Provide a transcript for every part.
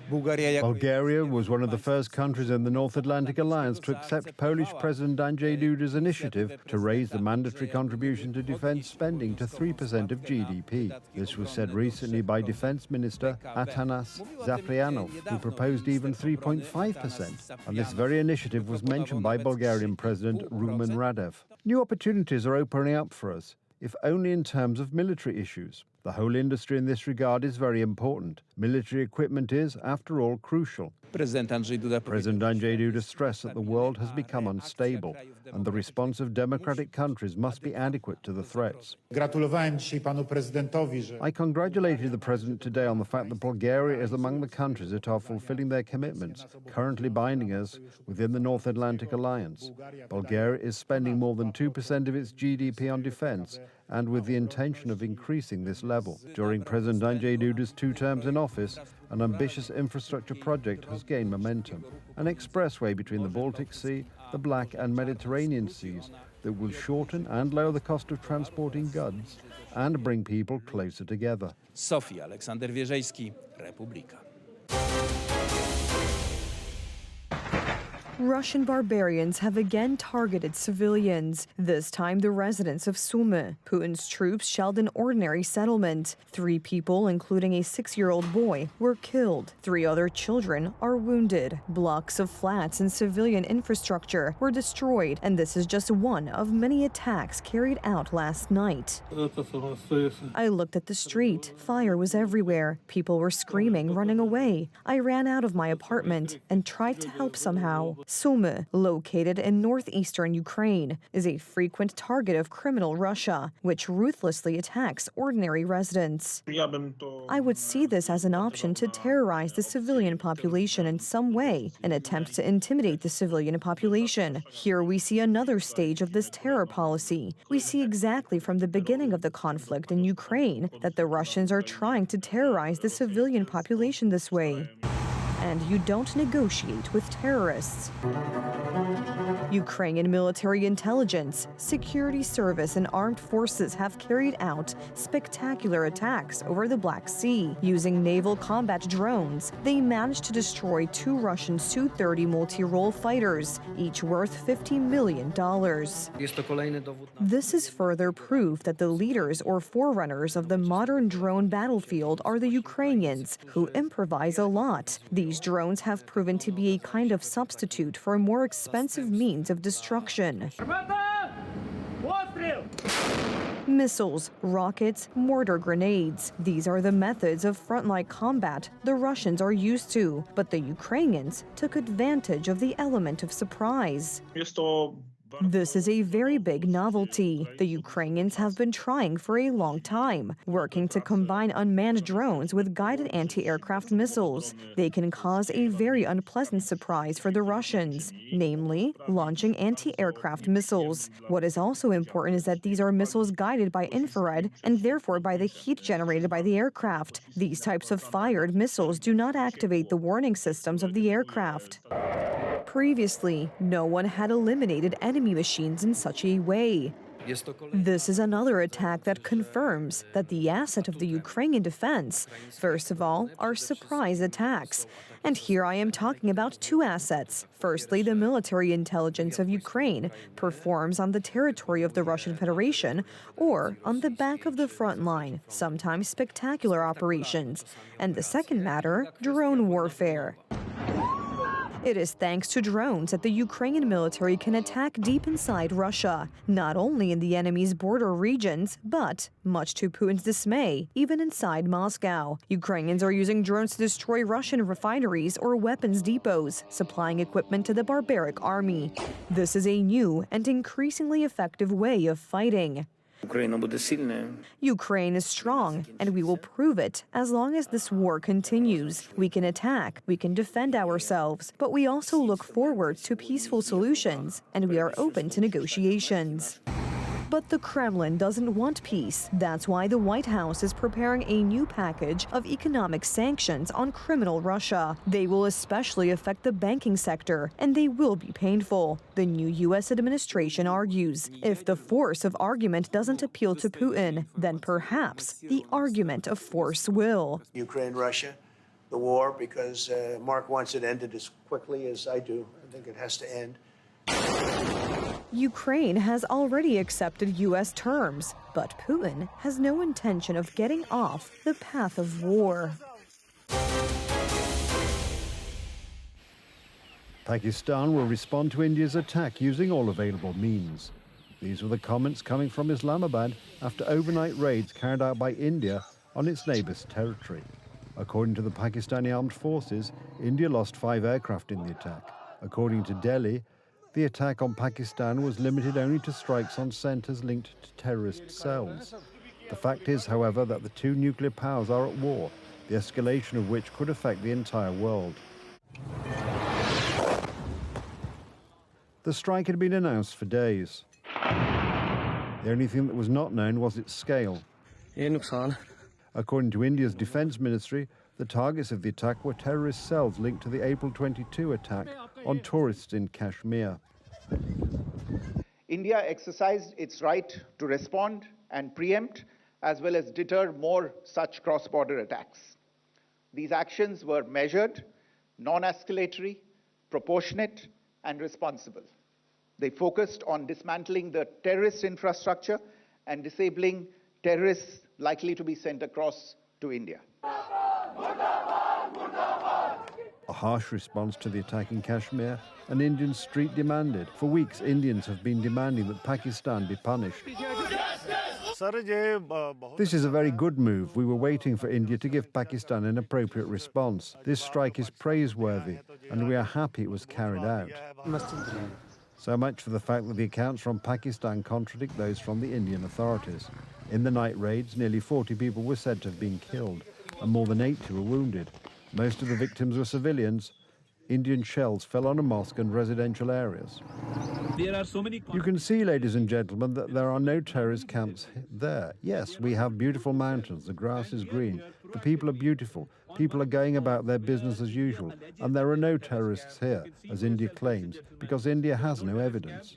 Bulgaria was one of the first countries in the North Atlantic Alliance to accept Polish President Andrzej Duda's initiative to raise the mandatory contribution to defence spending to 3% of GDP. This was said recently by Defence Minister Atanas Zaprianov, who proposed even 3.5%. And this very initiative was mentioned by Bulgarian President Rumen Radev. New opportunities are opening up for us, if only in terms of military issues. The whole industry in this regard is very important. Military equipment is, after all, crucial. President Andrzej Duda stressed that the world has become unstable and the response of democratic countries must be adequate to the threats. I congratulated the President today on the fact that Bulgaria is among the countries that are fulfilling their commitments, currently binding us within the North Atlantic Alliance. Bulgaria is spending more than 2% of its GDP on defense, and with the intention of increasing this level. During President Andrzej Duda's 2 terms in office, an ambitious infrastructure project has gained momentum. An expressway between the Baltic Sea, the Black and Mediterranean Seas that will shorten and lower the cost of transporting goods and bring people closer together. Sofia Aleksander-Wierzejski, Republika. Russian barbarians have again targeted civilians, this time the residents of Sumy. Putin's troops shelled an ordinary settlement. 3 people, including a 6-year-old boy, were killed. 3 other children are wounded. Blocks of flats and civilian infrastructure were destroyed, and this is just one of many attacks carried out last night. I looked at the street. Fire was everywhere. People were screaming, running away. I ran out of my apartment and tried to help somehow. Sumy, located in northeastern Ukraine, is a frequent target of criminal Russia, which ruthlessly attacks ordinary residents. I would see this as an option to terrorize the civilian population in some way, an attempt to intimidate the civilian population. Here we see another stage of this terror policy. We see exactly from the beginning of the conflict in Ukraine that the Russians are trying to terrorize the civilian population this way. And you don't negotiate with terrorists. Ukrainian military intelligence, security service, and armed forces have carried out spectacular attacks over the Black Sea. Using naval combat drones, they managed to destroy 2 Russian Su-30 multi-role fighters, each worth $50 million. This is further proof that the leaders or forerunners of the modern drone battlefield are the Ukrainians, who improvise a lot. These drones have proven to be a kind of substitute for more expensive means of destruction. Missiles, rockets, mortar grenades. These are the methods of frontline combat the Russians are used to, but the Ukrainians took advantage of the element of surprise. This is a very big novelty. The Ukrainians have been trying for a long time, working to combine unmanned drones with guided anti-aircraft missiles. They can cause a very unpleasant surprise for the Russians, namely launching anti-aircraft missiles. What is also important is that these are missiles guided by infrared and therefore by the heat generated by the aircraft. These types of fired missiles do not activate the warning systems of the aircraft. Previously, no one had eliminated enemy machines in such a way. This is another attack that confirms that the asset of the Ukrainian defense, first of all, are surprise attacks. And here I am talking about 2 assets. Firstly, the military intelligence of Ukraine performs on the territory of the Russian Federation or on the back of the front line, sometimes spectacular operations. And the second matter, drone warfare. It is thanks to drones that the Ukrainian military can attack deep inside Russia, not only in the enemy's border regions, but, much to Putin's dismay, even inside Moscow. Ukrainians are using drones to destroy Russian refineries or weapons depots, supplying equipment to the barbaric army. This is a new and increasingly effective way of fighting. Ukraine is strong, and we will prove it as long as this war continues. We can attack, we can defend ourselves, but we also look forward to peaceful solutions, and we are open to negotiations. But the Kremlin doesn't want peace. That's why the White House is preparing a new package of economic sanctions on criminal Russia. They will especially affect the banking sector, and they will be painful. The new U.S. administration argues if the force of argument doesn't appeal to Putin, then perhaps the argument of force will. Ukraine, Russia, the war because Mark wants it ended as quickly as I do. I think it has to end. Ukraine has already accepted U.S. terms, but Putin has no intention of getting off the path of war. Pakistan will respond to India's attack using all available means. These were the comments coming from Islamabad after overnight raids carried out by India on its neighbour's territory. According to the Pakistani armed forces, India lost 5 aircraft in the attack. According to Delhi, the attack on Pakistan was limited only to strikes on centres linked to terrorist cells. The fact is, however, that the 2 nuclear powers are at war, the escalation of which could affect the entire world. The strike had been announced for days. The only thing that was not known was its scale. According to India's defence ministry, the targets of the attack were terrorist cells linked to the April 22 attack on tourists in Kashmir. India exercised its right to respond and preempt, as well as deter more such cross-border attacks. These actions were measured, non-escalatory, proportionate, and responsible. They focused on dismantling the terrorist infrastructure and disabling terrorists likely to be sent across to India. A harsh response to the attack in Kashmir, an Indian street demanded. For weeks, Indians have been demanding that Pakistan be punished. This is a very good move. We were waiting for India to give Pakistan an appropriate response. This strike is praiseworthy, and we are happy it was carried out. So much for the fact that the accounts from Pakistan contradict those from the Indian authorities. In the night raids, nearly 40 people were said to have been killed, and more than 80 were wounded. Most of the victims were civilians. Indian shells fell on a mosque and residential areas. You can see, ladies and gentlemen, that there are no terrorist camps there. Yes, we have beautiful mountains, the grass is green, the people are beautiful, people are going about their business as usual, and there are no terrorists here, as India claims, because India has no evidence.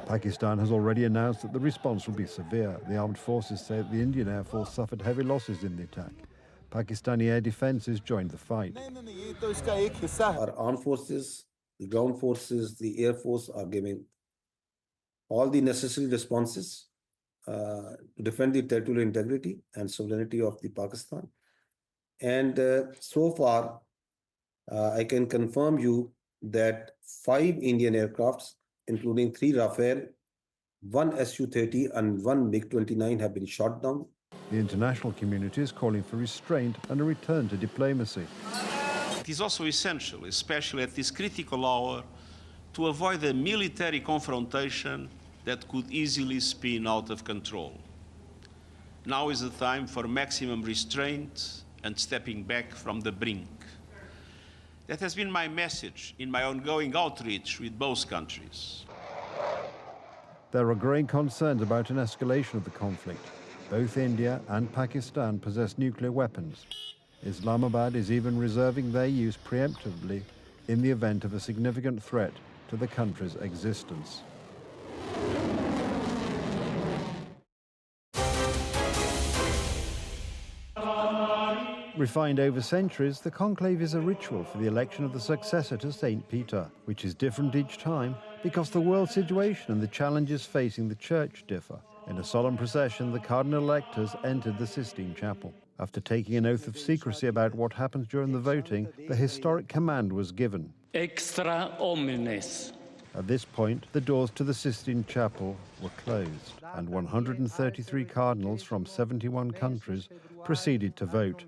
Pakistan has already announced that the response will be severe. The armed forces say that the Indian Air Force suffered heavy losses in the attack. Pakistani air defences joined the fight. Our armed forces, the ground forces, the air force are giving all the necessary responses to defend the territorial integrity and sovereignty of the Pakistan. And so far, I can confirm you that 5 Indian aircrafts, including 3 Rafale, 1 Su-30 and 1 MiG-29 have been shot down. The international community is calling for restraint and a return to diplomacy. It is also essential, especially at this critical hour, to avoid a military confrontation that could easily spin out of control. Now is the time for maximum restraint and stepping back from the brink. That has been my message in my ongoing outreach with both countries. There are growing concerns about an escalation of the conflict. Both India and Pakistan possess nuclear weapons. Islamabad is even reserving their use preemptively in the event of a significant threat to the country's existence. Refined over centuries, the conclave is a ritual for the election of the successor to St. Peter, which is different each time because the world situation and the challenges facing the church differ. In a solemn procession, the cardinal electors entered the Sistine Chapel. After taking an oath of secrecy about what happens during the voting, the historic command was given. Extra omnes. At this point, the doors to the Sistine Chapel were closed, and 133 cardinals from 71 countries proceeded to vote.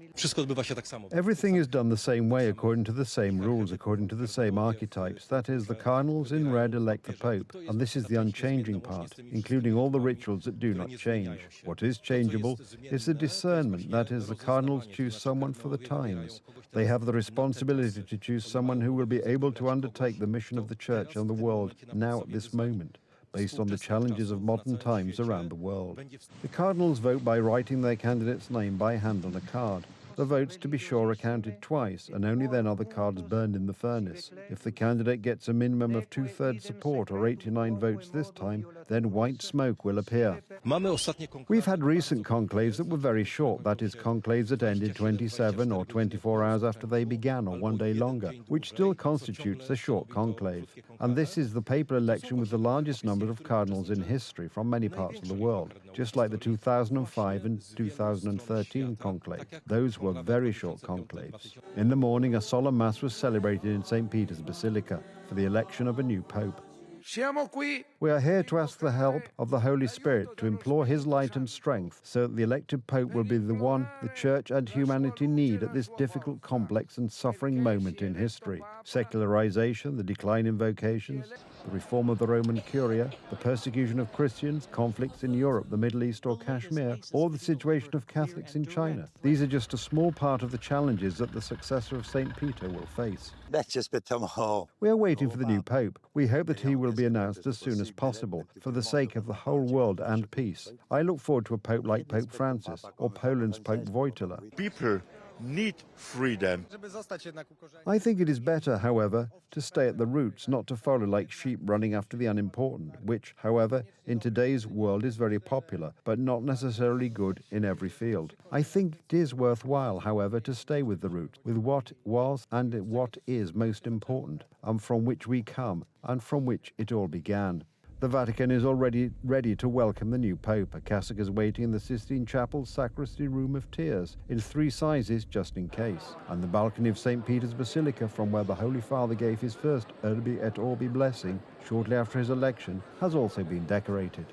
Everything is done the same way, according to the same rules, according to the same archetypes. That is, the cardinals in red elect the Pope, and this is the unchanging part, including all the rituals that do not change. What is changeable is the discernment, that is, the cardinals choose someone for the times. They have the responsibility to choose someone who will be able to undertake the mission of the Church and the world now at this moment, based on the challenges of modern times around the world. The cardinals vote by writing their candidate's name by hand on a card. The votes, to be sure, are counted twice, and only then are the cards burned in the furnace. If the candidate gets a minimum of 2/3 support or 89 votes this time, then white smoke will appear. We've had recent conclaves that were very short, that is, conclaves that ended 27 or 24 hours after they began, or one day longer, which still constitutes a short conclave. And this is the papal election with the largest number of cardinals in history from many parts of the world, just like the 2005 and 2013 conclave. Those were very short conclaves. In the morning, a solemn mass was celebrated in St. Peter's Basilica for the election of a new pope. We are here to ask the help of the Holy Spirit, to implore his light and strength, so that the elected Pope will be the one the Church and humanity need at this difficult, complex and suffering moment in history. Secularization, the decline in vocations, the reform of the Roman Curia, the persecution of Christians, conflicts in Europe, the Middle East or Kashmir, or the situation of Catholics in China. These are just a small part of the challenges that the successor of St. Peter will face. We are waiting for the new Pope. We hope that he will be announced as soon as possible, for the sake of the whole world and peace. I look forward to a Pope like Pope Francis or Poland's Pope Wojtyla. People need freedom. I think it is better, however, to stay at the roots, not to follow like sheep running after the unimportant, which, however, in today's world is very popular, but not necessarily good in every field. I think it is worthwhile, however, to stay with the roots, with what was and what is most important, and from which we come, and from which it all began. The Vatican is already ready to welcome the new Pope. A cassock is waiting in the Sistine Chapel's Sacristy Room of Tears in 3 sizes just in case. And the balcony of St. Peter's Basilica, from where the Holy Father gave his first Urbi et Orbi blessing shortly after his election, has also been decorated.